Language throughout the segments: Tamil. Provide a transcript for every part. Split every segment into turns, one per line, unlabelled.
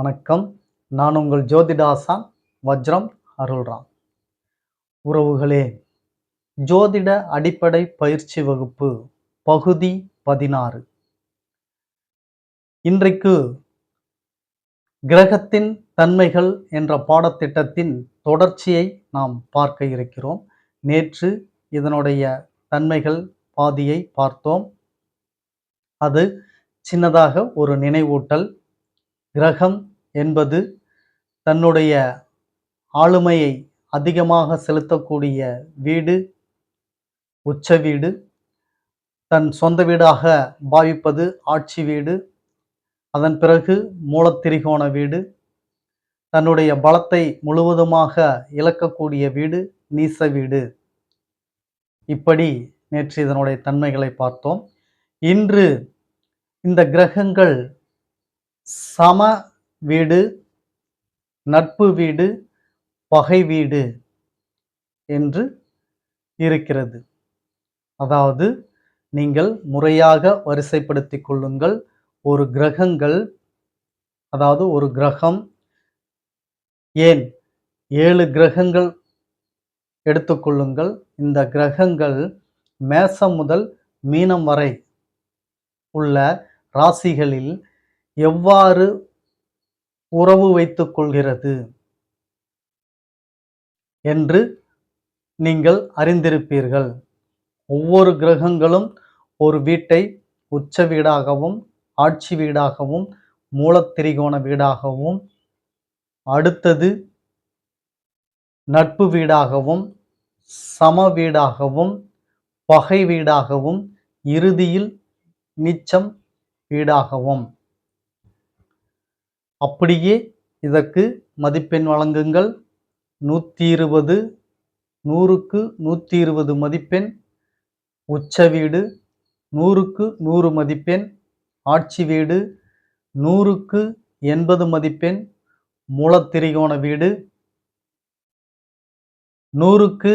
வணக்கம். நான் உங்கள் ஜோதிடாசான் வஜ்ரம் அருள்ராம். உறவுகளே, ஜோதிட அடிப்படை பயிற்சி வகுப்பு பகுதி 16. இன்றைக்கு கிரகத்தின் தன்மைகள் என்ற பாடத்திட்டத்தின் தொடர்ச்சியை நாம் பார்க்க இருக்கிறோம். நேற்று இதனுடைய தன்மைகள் பாதியை பார்த்தோம். அது சின்னதாக ஒரு நினைவூட்டல். கிரகம் என்பது தன்னுடைய ஆளுமையை அதிகமாக செலுத்தக்கூடிய வீடு உச்ச வீடு. தன் சொந்த வீடாக பாவிப்பது ஆட்சி வீடு. அதன் பிறகு மூலத்திரிகோண வீடு. தன்னுடைய பலத்தை முழுவதுமாக இழக்கக்கூடிய வீடு நீச வீடு. இப்படி நேற்று இதனுடைய தன்மைகளை பார்த்தோம். இன்று இந்த கிரகங்கள் சம வீடு, நட்பு வீடு, பகை வீடு என்று இருக்கிறது. அதாவது நீங்கள் முறையாக வரிசைப்படுத்திக் கொள்ளுங்கள். ஒரு கிரகங்கள், அதாவது ஒரு கிரகம், ஏன் 7 கிரகங்கள் எடுத்துக்கொள்ளுங்கள். இந்த கிரகங்கள் மேசம் முதல் மீனம் வரை உள்ள ராசிகளில் எவ்வாறு உறவு வைத்துக் கொள்கிறது என்று நீங்கள் அறிந்திருப்பீர்கள். ஒவ்வொரு கிரகங்களும் ஒரு வீட்டை உச்ச வீடாகவும், ஆட்சி வீடாகவும், மூலத்திரிகோண வீடாகவும், அடுத்தது நட்பு வீடாகவும், சம வீடாகவும், பகை வீடாகவும், இறுதியில் நீச்சம் வீடாகவும். அப்படியே இதற்கு மதிப்பெண் வழங்குங்கள். 120, 100க்கு 120 மதிப்பெண் உச்ச வீடு, 100க்கு 100 மதிப்பெண் ஆட்சி வீடு, 100க்கு 80 மதிப்பெண் மூலத்திரிகோண வீடு, 100க்கு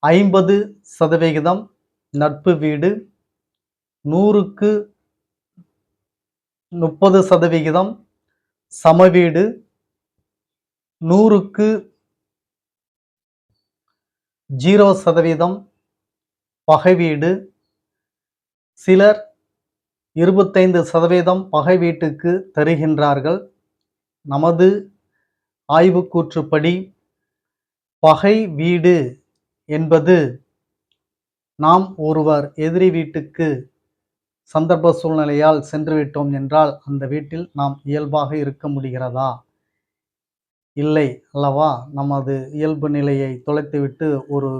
50% நட்பு வீடு, 100க்கு 30% சமவீடு, 100க்கு 0% பகை வீடு. சிலர் 25% பகை வீட்டுக்கு தருகின்றார்கள். நமது ஆய்வுக்கூற்றுப்படி பகை வீடு என்பது நாம் ஒருவர் எதிரி வீட்டுக்கு சந்தர்ப்ப சூழ்நிலையால் சென்றுவிட்டோம் என்றால் அந்த வீட்டில் நாம் இயல்பாக இருக்க முடிகிறதா? இல்லை அல்லவா? நமது இயல்பு நிலையை தொலைத்துவிட்டு ஒரு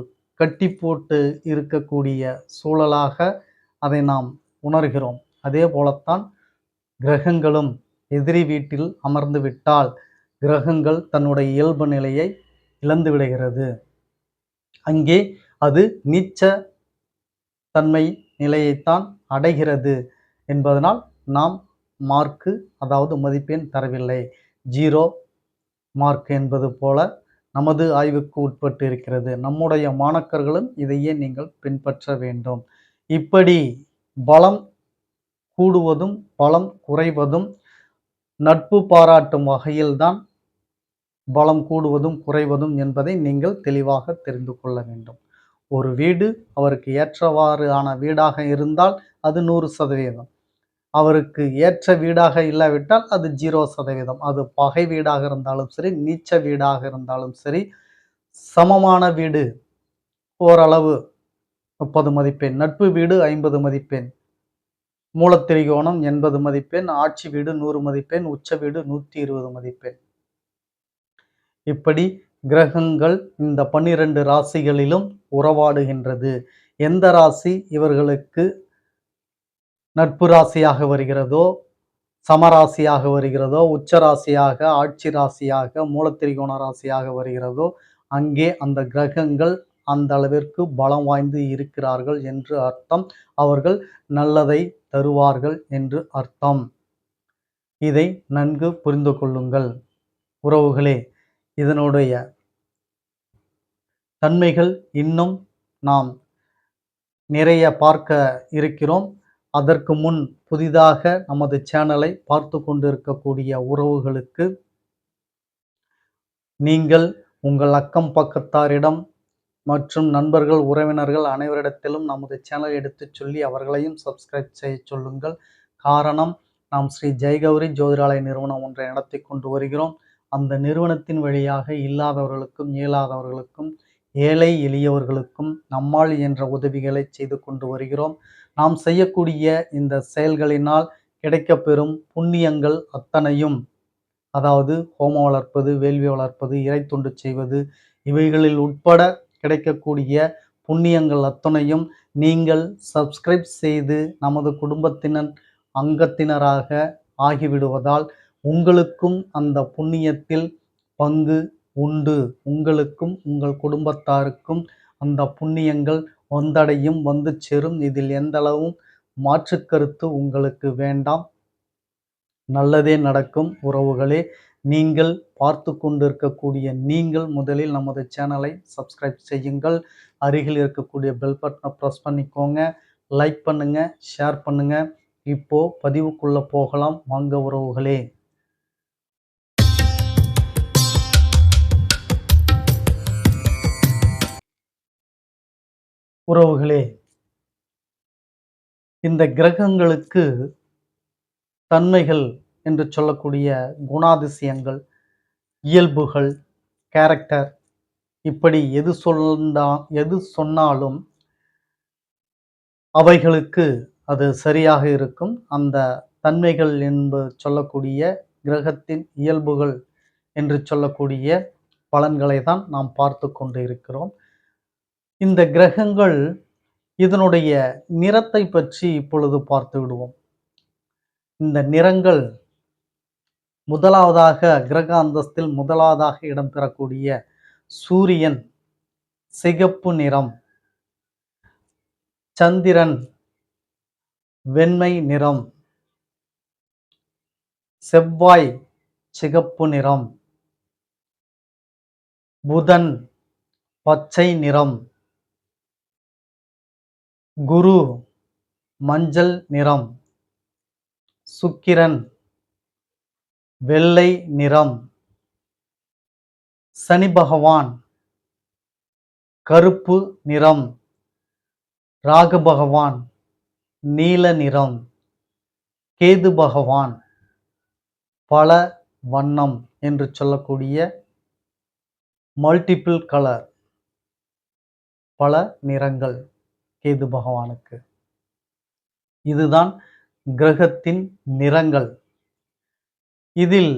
கட்டி போட்டு இருக்கக்கூடிய சூழலாக அதை நாம் உணர்கிறோம். அதே போலத்தான் கிரகங்களும் எதிரி வீட்டில் அமர்ந்து விட்டால் கிரகங்கள் தன்னுடைய இயல்பு நிலையை இழந்து விடுகிறது. அங்கே அது நீச்ச தன்மை நிலையைத்தான் அடைகிறது என்பதனால் நாம் மார்க்கு, அதாவது மதிப்பெண் தரவில்லை. 0 மார்க் என்பது போல நமது ஆய்வுக்கு உட்பட்டு இருக்கிறது. நம்முடைய மாணக்கர்களும் இதையே நீங்கள் பின்பற்ற வேண்டும். இப்படி பலம் கூடுவதும் பலம் குறைவதும் நட்பு பாராட்டும் வகையில்தான் பலம் கூடுவதும் குறைவதும் என்பதை நீங்கள் தெளிவாக தெரிந்து கொள்ள வேண்டும். ஒரு வீடு அவருக்கு ஏற்றவாறான வீடாக இருந்தால் அது 100%. அவருக்கு ஏற்ற வீடாக இல்லாவிட்டால் அது 0%. அது பகை வீடாக இருந்தாலும் சரி, நீச்ச வீடாக இருந்தாலும் சரி, சமமான வீடு ஓரளவு 30 மதிப்பெண், நட்பு வீடு 50 மதிப்பெண், மூலத்திரிகோணம் 80 மதிப்பெண், ஆட்சி வீடு 100 மதிப்பெண், உச்ச வீடு 120 மதிப்பெண். இப்படி கிரகங்கள் இந்த 12 ராசிகளிலும் உறவாடுகின்றது. எந்த ராசி இவர்களுக்கு நட்பு ராசியாக வருகிறதோ, சமராசியாக வருகிறதோ, உச்ச ராசியாக, ஆட்சி ராசியாக, மூலத்திரிகோண ராசியாக வருகிறதோ, அங்கே அந்த கிரகங்கள் அந்த அளவிற்கு பலம் வாய்ந்து இருக்கிறார்கள் என்று அர்த்தம். அவர்கள் நல்லதை தருவார்கள் என்று அர்த்தம். இதை நன்கு புரிந்து கொள்ளுங்கள் உறவுகளே. இதனுடைய தன்மைகள் இன்னும் நாம் நிறைய பார்க்க இருக்கிறோம். அதற்கு முன் புதிதாக நமது சேனலை பார்த்து கொண்டிருக்கக்கூடிய உறவுகளுக்கு நீங்கள் உங்கள் அக்கம் பக்கத்தாரிடம் மற்றும் நண்பர்கள், உறவினர்கள் அனைவரிடத்திலும் நமது சேனலை எடுத்துச் சொல்லி அவர்களையும் சப்ஸ்கிரைப் செய்ய சொல்லுங்கள். காரணம், நாம் ஸ்ரீ ஜெயகௌரி ஜோதிடாலய நிறுவனம் ஒன்றை நடத்தி கொண்டு வருகிறோம். அந்த நிறுவனத்தின் வழியாக இல்லாதவர்களுக்கும் இயலாதவர்களுக்கும் ஏழை எளியவர்களுக்கும் நம்மால் என்ற உதவிகளை செய்து கொண்டு வருகிறோம். நாம் செய்யக்கூடிய இந்த செயல்களினால் கிடைக்கப்பெறும் புண்ணியங்கள் அத்தனையும், அதாவது ஹோமம் வளர்ப்பது, வேள்வி வளர்ப்பது, இறை தொண்டு செய்வது, இவைகளில் உட்பட கிடைக்கக்கூடிய புண்ணியங்கள் அத்தனையும் நீங்கள் சப்ஸ்கிரைப் செய்து நமது குடும்பத்தினர் அங்கத்தினராக ஆகிவிடுவதால் உங்களுக்கும் அந்த புண்ணியத்தில் பங்கு உண்டு. உங்களுக்கும் உங்கள் குடும்பத்தாருக்கும் அந்த புண்ணியங்கள் வந்தடையும், வந்து சேரும். இதில் எந்தளவும் மாற்று கருத்து உங்களுக்கு வேண்டாம். நல்லதே நடக்கும் உறவுகளே. நீங்கள் பார்த்து கொண்டிருக்கக்கூடிய நீங்கள் முதலில் நமது சேனலை சப்ஸ்கிரைப் செய்யுங்கள். அருகில் இருக்கக்கூடிய பெல் பட்டனை ப்ரெஸ் பண்ணிக்கோங்க. லைக் பண்ணுங்க, ஷேர் பண்ணுங்க. இப்போ பதிவுக்குள்ள போகலாம் வாங்க உறவுகளே. உறவுகளே, இந்த கிரகங்களுக்கு தன்மைகள் என்று சொல்லக்கூடிய குணாதிசயங்கள், இயல்புகள், கேரக்டர், இப்படி எது சொன்னாலும் அவைகளுக்கு அது சரியாக இருக்கும். அந்த தன்மைகள் என்பது சொல்லக்கூடிய கிரகத்தின் இயல்புகள் என்று சொல்லக்கூடிய பலன்களை தான் நாம் பார்த்து கொண்டு இருக்கிறோம். இந்த கிரகங்கள் இதனுடைய நிறத்தை பற்றி இப்பொழுது பார்த்து விடுவோம். இந்த நிறங்கள் முதலாவதாக கிரக அந்தஸ்தில் முதலாவதாக இடம்பெறக்கூடிய சூரியன் சிகப்பு நிறம், சந்திரன் வெண்மை நிறம், செவ்வாய் சிகப்பு நிறம், புதன் பச்சை நிறம், குரு மஞ்சள் நிறம், சுக்கிரன் வெள்ளை நிறம், சனி பகவான் கருப்பு நிறம், ராகு பகவான் நீல நிறம், கேது பகவான் பல வண்ணம் என்று சொல்லக்கூடிய மல்டிபிள் கலர், பல நிறங்கள் கேது பகவானுக்கு. இதுதான் கிரகத்தின் நிறங்கள். இதில்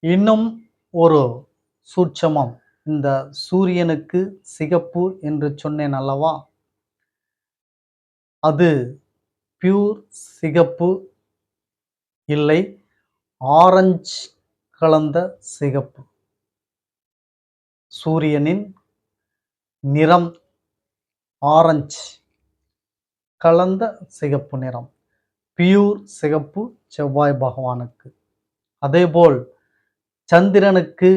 இன்னும் ஒரு சூட்சமம், இந்த சூரியனுக்கு சிகப்பு என்று சொன்னேன் அல்லவா, அது பியூர் சிகப்பு இல்லை, ஆரஞ்சு கலந்த சிகப்பு. சூரியனின் நிறம் ஆரஞ்சு கலந்த சிகப்பு நிறம், பியூர் சிகப்பு செவ்வாய் பகவானுக்கு. அதேபோல் சந்திரனுக்கு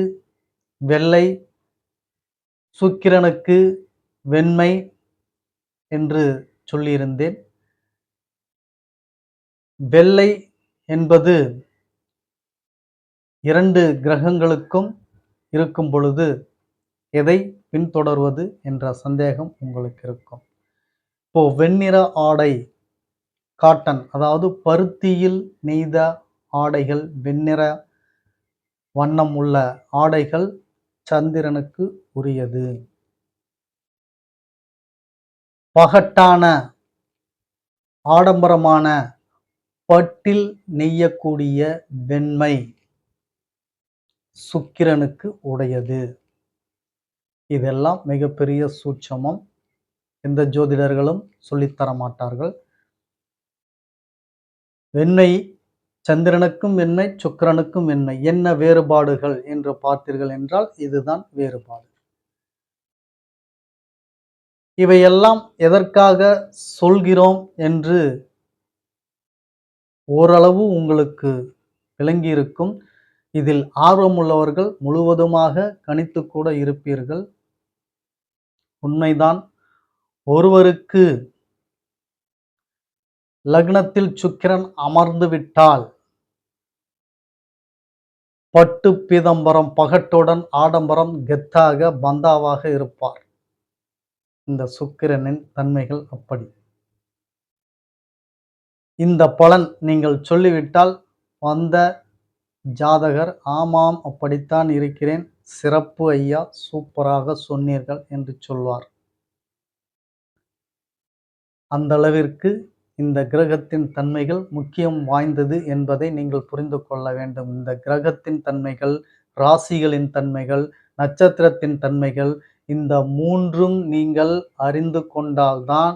வெள்ளை, சுக்கிரனுக்கு வெண்மை என்று சொல்லியிருந்தேன். வெள்ளை என்பது இரண்டு கிரகங்களுக்கும் இருக்கும் பொழுது எதை பின்தொடர்வது என்ற சந்தேகம் உங்களுக்கு இருக்கும். இப்போ வெண்ணிற ஆடை, காட்டன், அதாவது பருத்தியில் நெய்த ஆடைகள், வெண்ணிற வண்ணம் உள்ள ஆடைகள் சந்திரனுக்கு உரியது. பகட்டான ஆடம்பரமான பட்டில் நெய்யக்கூடிய வெண்மை சுக்கிரனுக்கு உடையது. இதெல்லாம் மிகப்பெரிய சூட்சமம். எந்த ஜோதிடர்களும் சொல்லித்தர மாட்டார்கள். வெண்மை சந்திரனுக்கும் வெண்மை, சுக்கிரனுக்கும் வெண்மை. என்ன வேறுபாடுகள் என்று பார்த்தீர்கள் என்றால் இதுதான் வேறுபாடு. இவையெல்லாம் எதற்காக சொல்கிறோம் என்று ஓரளவு உங்களுக்கு விளங்கியிருக்கும். இதில் ஆர்வமுள்ளவர்கள் முழுவதுமாக கணித்து கூட இருப்பீர்கள். உண்மைதான். ஒருவருக்கு லக்னத்தில் சுக்கிரன் அமர்ந்து விட்டால் பட்டு பீதம்பரம் பகட்டுடன் ஆடம்பரம் கெத்தாக பந்தாவாக இருப்பார். இந்த சுக்கிரனின் தன்மைகள் அப்படி. இந்த பலன் நீங்கள் சொல்லிவிட்டால் வந்த ஜாதகர் ஆமாம் அப்படித்தான் இருக்கிறேன், சிறப்பு ஐயா, சூப்பராக சொன்னீர்கள் என்று சொல்வார். அந்த அளவிற்கு இந்த கிரகத்தின் தன்மைகள் முக்கியம் வாய்ந்தது என்பதை நீங்கள் புரிந்து கொள்ள வேண்டும். இந்த கிரகத்தின் தன்மைகள், ராசிகளின் தன்மைகள், நட்சத்திரத்தின் தன்மைகள், இந்த மூன்றும் நீங்கள் அறிந்து கொண்டால்தான்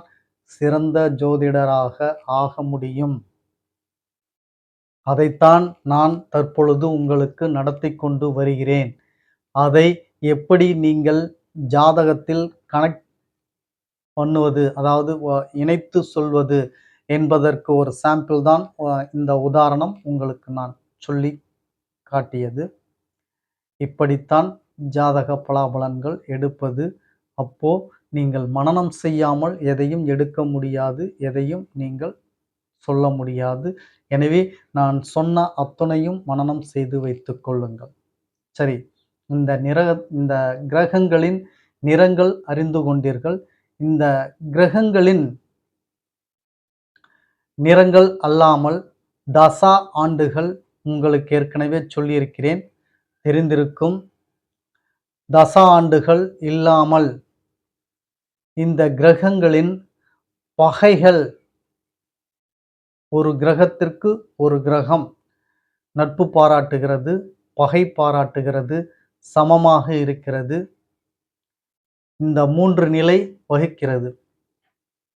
சிறந்த ஜோதிடராக ஆக முடியும். அதைத்தான் நான் தற்பொழுது உங்களுக்கு நடத்தி கொண்டு வருகிறேன். அதை எப்படி நீங்கள் ஜாதகத்தில் கனெக்ட் பண்ணுவது, அதாவது இணைத்து சொல்வது என்பதற்கு ஒரு சாம்பிள் தான் இந்த உதாரணம் உங்களுக்கு நான் சொல்லி காட்டியது. இப்படித்தான் ஜாதக பலாபலன்கள் எடுப்பது. அப்போ நீங்கள் மனனம் செய்யாமல் எதையும் எடுக்க முடியாது, எதையும் நீங்கள் சொல்ல முடியாது. எனவே நான் சொன்ன அத்தனையும் மனனம் செய்து வைத்துக் கொள்ளுங்கள். சரி, இந்த கிரகங்களின் நிறங்கள் அறிந்து கொண்டீர்கள். இந்த கிரகங்களின் நிறங்கள் அல்லாமல் தசா ஆண்டுகள் உங்களுக்கு ஏற்கனவே சொல்லியிருக்கிறேன், தெரிந்திருக்கும். தசா ஆண்டுகள் இல்லாமல் இந்த கிரகங்களின் பகைகள், ஒரு கிரகத்திற்கு ஒரு கிரகம் நட்பு பாராட்டுகிறது, பகை பாராட்டுகிறது, சமமாக இருக்கிறது. இந்த 3 நிலை வகிக்கிறது.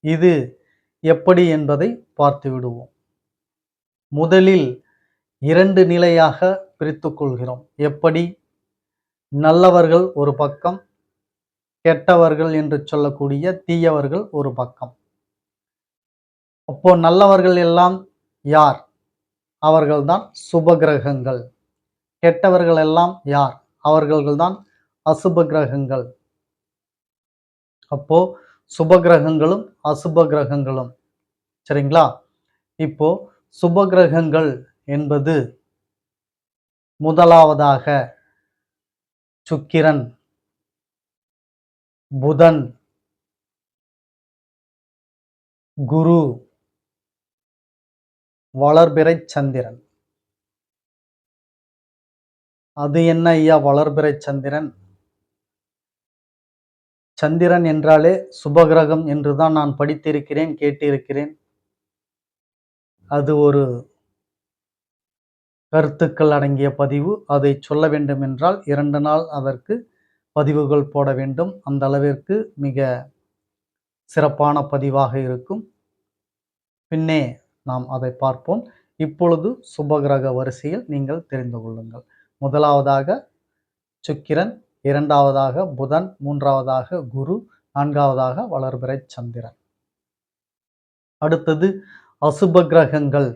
இது எப்படி என்பதை பார்த்து விடுவோம். முதலில் 2 நிலையாக பிரித்துக் கொள்கிறோம். எப்படி? நல்லவர்கள் ஒரு பக்கம், கெட்டவர்கள் என்று சொல்லக்கூடிய தீயவர்கள் ஒரு பக்கம். அப்போ நல்லவர்கள் எல்லாம் யார்? அவர்கள்தான் சுப கிரகங்கள். கெட்டவர்கள் எல்லாம் யார்? அவர்கள்தான் அசுப கிரகங்கள். அப்போ சுப கிரகங்களும் அசுப கிரகங்களும், சரிங்களா? இப்போ சுப கிரகங்கள் என்பது முதலாவதாக சுக்கிரன், புதன், குரு, வளர்பிறை சந்திரன். அது என்ன ஐயா வளர்பிறை சந்திரன்? சந்திரன் என்றாலே சுபகிரகம் என்றுதான் நான் படித்திருக்கிறேன், கேட்டிருக்கிறேன். அது ஒரு கருத்துக்கள் அடங்கிய பதிவு. அதை சொல்ல வேண்டும் என்றால் 2 நாள் அதற்கு பதிவுகள் போட வேண்டும். அந்த அளவிற்கு மிக சிறப்பான பதிவாக இருக்கும். பின்னே நாம் அதை பார்ப்போம். இப்பொழுது சுபகிரக வரிசையில் நீங்கள் தெரிந்து கொள்ளுங்கள். முதலாவதாக சுக்கிரன், 2வதாக புதன், 3வதாக குரு, 4வதாக வளர்பிறை சந்திரன். அடுத்தது அசுப கிரகங்கள்.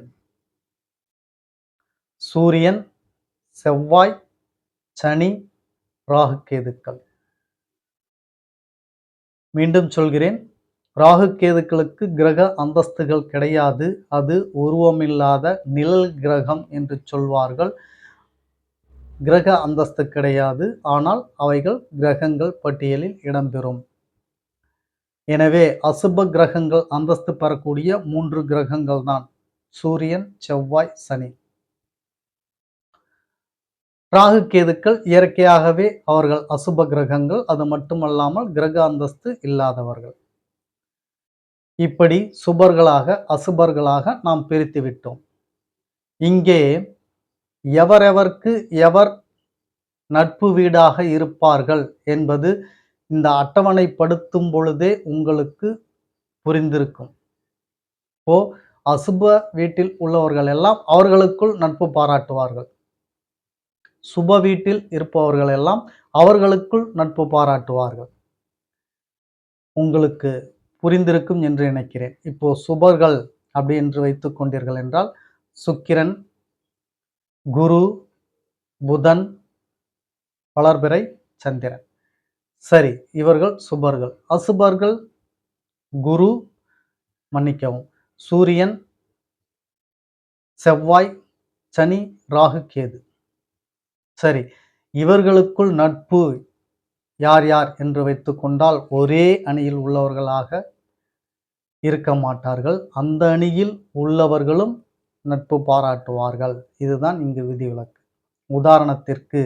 சூரியன், செவ்வாய், சனி, ராகு கேதுக்கள். மீண்டும் சொல்கிறேன், ராகு கேதுக்களுக்கு கிரக அந்தஸ்துகள் கிடையாது. அது உருவமில்லாத நிழல் கிரகம் என்று சொல்வார்கள். கிரக அந்தஸ்து கிடையாது. ஆனால் அவைகள் கிரகங்கள் பட்டியலில் இடம்பெறும். எனவே அசுப கிரகங்கள் அந்தஸ்து பெறக்கூடிய 3 கிரகங்கள் தான் சூரியன், செவ்வாய், சனி. ராகு கேதுக்கள் இயற்கையாகவே அவர்கள் அசுப கிரகங்கள். அது மட்டுமல்லாமல் கிரக அந்தஸ்து இல்லாதவர்கள். இப்படி சுபர்களாக அசுபர்களாக நாம் பிரித்து விட்டோம். இங்கே எவரெவர்க்கு எவர் நட்பு வீடாக இருப்பார்கள் என்பது இந்த அட்டவணைப்படுத்தும் பொழுதே உங்களுக்கு புரிந்திருக்கும். இப்போ அசுப வீட்டில் உள்ளவர்கள் எல்லாம் அவர்களுக்குள் நட்பு பாராட்டுவார்கள். சுப வீட்டில் இருப்பவர்கள் எல்லாம் அவர்களுக்குள் நட்பு பாராட்டுவார்கள். உங்களுக்கு புரிந்திருக்கும் என்று நினைக்கிறேன். இப்போ சுபர்கள் அப்படி என்று வைத்துக் கொண்டீர்கள் என்றால் சுக்கிரன், குரு, புதன், வளர்பிறை சந்திரன். சரி, இவர்கள் சுபர்கள். அசுபர்கள் குரு, மன்னிக்கவும், சூரியன், செவ்வாய், சனி, ராகு, கேது. சரி, இவர்களுக்குள் நட்பு யார் யார் என்று வைத்துக்கொண்டால் ஒரே அணியில் உள்ளவர்களாக இருக்க மாட்டார்கள். அந்த அணியில் உள்ளவர்களும் நட்பு பாராட்டுவார்கள். இதுதான் இங்கு விதிவிலக்கு. உதாரணத்திற்கு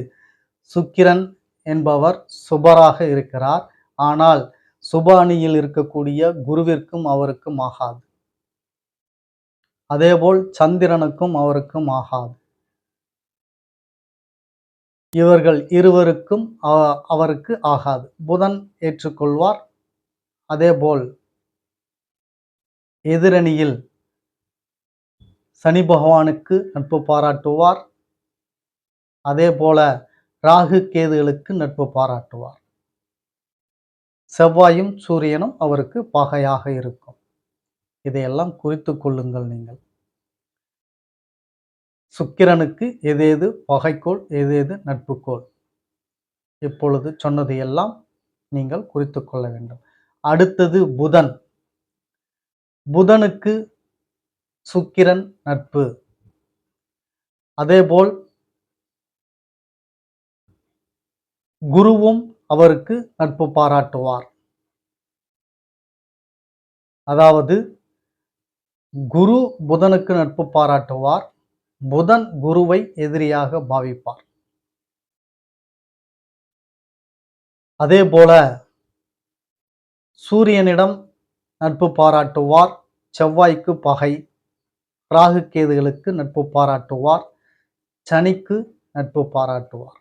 சுக்கிரன் என்பவர் சுபராக இருக்கிறார். ஆனால் சுப அணியில் இருக்கக்கூடிய குருவிற்கும் அவருக்கும் ஆகாது. அதேபோல் சந்திரனுக்கும் அவருக்கும் ஆகாது. இவர்கள் இருவருக்கும் அவருக்கு ஆகாது. புதன் ஏற்றுக்கொள்வார். அதேபோல் எதிரணியில் சனி பகவானுக்கு நட்பு பாராட்டுவார். அதேபோல ராகு கேதுகளுக்கு நட்பு பாராட்டுவார். செவ்வாயும் சூரியனும் அவருக்கு பகையாக இருக்கும். இதையெல்லாம் குறித்துக் கொள்ளுங்கள் நீங்கள். சுக்கிரனுக்கு எது பகைக்கோள், எது நட்புக்கோள். இப்பொழுது சொன்னது எல்லாம் நீங்கள் குறித்துக் கொள்ள வேண்டும். அடுத்தது புதன். புதனுக்கு சுக்கிரன் நட்பு. அதேபோல் குருவும் அவருக்கு நட்பு பாராட்டுவார். அதாவது குரு புதனுக்கு நட்பு பாராட்டுவார். புதன் குருவை எதிரியாக பாவிப்பார். அதேபோல சூரியனிடம் நட்பு பாராட்டுவார். செவ்வாய்க்கு பகை. ராகு கேதுகளுக்கு நட்பு பாராட்டுவார். சனிக்கு நட்பு பாராட்டுவார்.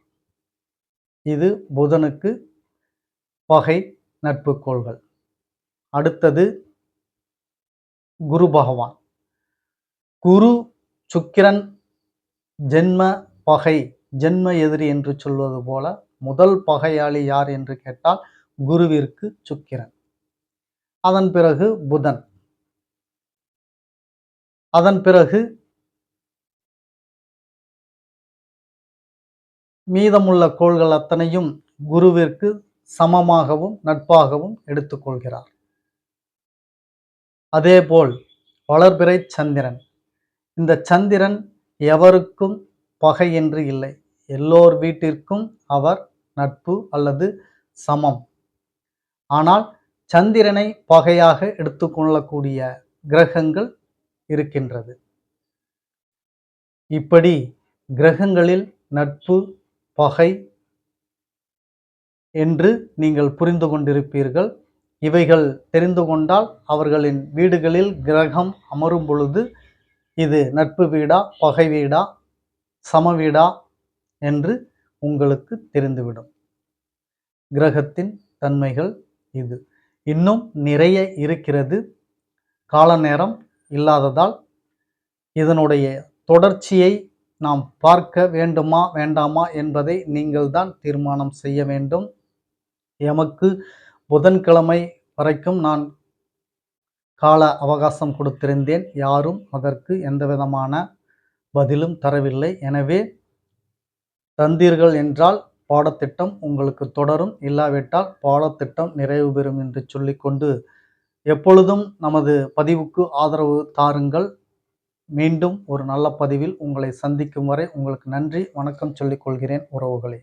இது புதனுக்கு பகை நட்பு கோள்கள். அடுத்தது குரு பகவான். குரு சுக்கிரன் ஜென்ம பகை, ஜென்ம எதிரி என்று சொல்வது போல முதல் பகையாளி யார் என்று கேட்டால் குருவிற்கு சுக்கிரன். அதன் பிறகு புதன். அதன் பிறகு மீதமுள்ள கோள்கள் அத்தனையும் குருவிற்கு சமமாகவும் நட்பாகவும் எடுத்துக்கொள்கிறார். அதேபோல் வளர்பிறை சந்திரன். இந்த சந்திரன் எவருக்கும் பகை என்று இல்லை. எல்லோர் வீட்டிற்கும் அவர் நட்பு அல்லது சமம். ஆனால் சந்திரனை பகையாக எடுத்துக்கொள்ளக்கூடிய கிரகங்கள் இருக்கின்றது. இப்படி கிரகங்களில் நட்பு, பகை என்று நீங்கள் புரிந்து கொண்டிருப்பீர்கள். இவைகள் தெரிந்து கொண்டால் அவர்களின் வீடுகளில் கிரகம் அமரும் பொழுது இது நட்பு வீடா, பகை வீடா, சம வீடா என்று உங்களுக்கு தெரிந்துவிடும். கிரகத்தின் தன்மைகள் இது. இன்னும் நிறைய இருக்கிறது. கால நேரம் இல்லாததால் இதனுடைய தொடர்ச்சியை நாம் பார்க்க வேண்டுமா வேண்டாமா என்பதை நீங்கள்தான் தீர்மானம் செய்ய வேண்டும். எமக்கு புதன்கிழமை வரைக்கும் நான் கால அவகாசம் கொடுத்திருந்தேன். யாரும் அதற்கு எந்தவிதமான பதிலும் தரவில்லை. எனவே தந்தீர்கள் என்றால் பாடத்திட்டம் உங்களுக்கு தொடரும். இல்லாவிட்டால் பாடத்திட்டம் நிறைவு பெறும் என்று சொல்லிக்கொண்டு எப்பொழுதும் நமது பதிவுக்கு ஆதரவு தாருங்கள். மீண்டும் ஒரு நல்ல பதிவில் உங்களை சந்திக்கும் வரை உங்களுக்கு நன்றி, வணக்கம் சொல்லிக் கொள்கிறேன் உறவுகளே.